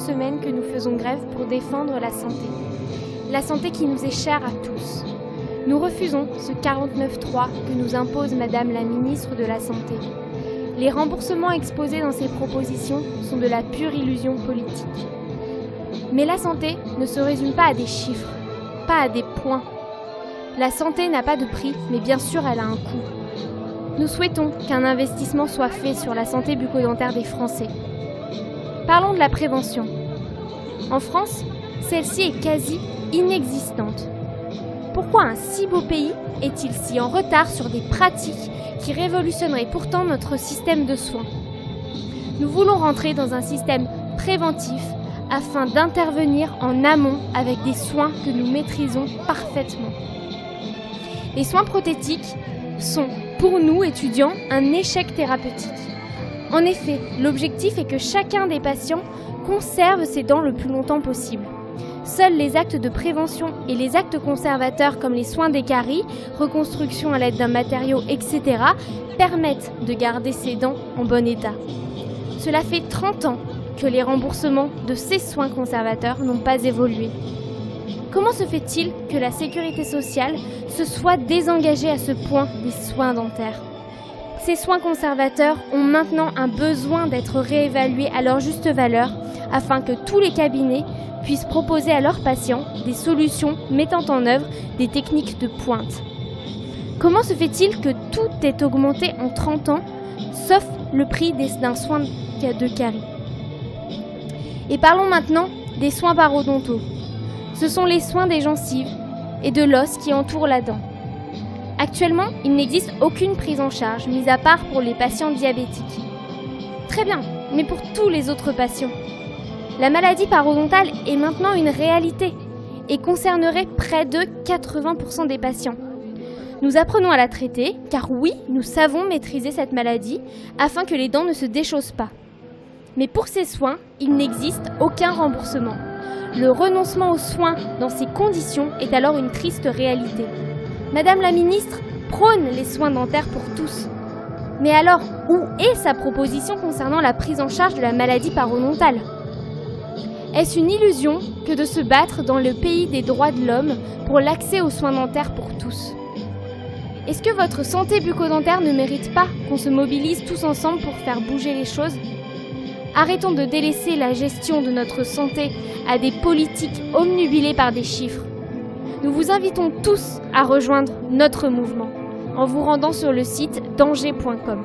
Semaines que nous faisons grève pour défendre la santé qui nous est chère à tous. Nous refusons ce 49.3 que nous impose Madame la ministre de la Santé. Les remboursements exposés dans ces propositions sont de la pure illusion politique. Mais la santé ne se résume pas à des chiffres, pas à des points. La santé n'a pas de prix, mais bien sûr elle a un coût. Nous souhaitons qu'un investissement soit fait sur la santé bucco-dentaire des Français. Parlons de la prévention. En France, celle-ci est quasi inexistante. Pourquoi un si beau pays est-il si en retard sur des pratiques qui révolutionneraient pourtant notre système de soins ? Nous voulons rentrer dans un système préventif afin d'intervenir en amont avec des soins que nous maîtrisons parfaitement. Les soins prothétiques sont, pour nous étudiants, un échec thérapeutique. En effet, l'objectif est que chacun des patients conserve ses dents le plus longtemps possible. Seuls les actes de prévention et les actes conservateurs comme les soins des caries, reconstruction à l'aide d'un matériau, etc. permettent de garder ses dents en bon état. Cela fait 30 ans que les remboursements de ces soins conservateurs n'ont pas évolué. Comment se fait-il que la sécurité sociale se soit désengagée à ce point des soins dentaires ? Ces soins conservateurs ont maintenant un besoin d'être réévalués à leur juste valeur afin que tous les cabinets puissent proposer à leurs patients des solutions mettant en œuvre des techniques de pointe. Comment se fait-il que tout est augmenté en 30 ans, sauf le prix d'un soin de carie ? Et parlons maintenant des soins parodontaux. Ce sont les soins des gencives et de l'os qui entourent la dent. Actuellement, il n'existe aucune prise en charge, mis à part pour les patients diabétiques. Très bien, mais pour tous les autres patients. La maladie parodontale est maintenant une réalité et concernerait près de 80% des patients. Nous apprenons à la traiter, car oui, nous savons maîtriser cette maladie afin que les dents ne se déchaussent pas. Mais pour ces soins, il n'existe aucun remboursement. Le renoncement aux soins dans ces conditions est alors une triste réalité. Madame la ministre prône les soins dentaires pour tous. Mais alors, où est sa proposition concernant la prise en charge de la maladie parodontale ? Est-ce une illusion que de se battre dans le pays des droits de l'homme pour l'accès aux soins dentaires pour tous ? Est-ce que votre santé bucco-dentaire ne mérite pas qu'on se mobilise tous ensemble pour faire bouger les choses ? Arrêtons de délaisser la gestion de notre santé à des politiques omnubilées par des chiffres. Nous vous invitons tous à rejoindre notre mouvement en vous rendant sur le site danger.com.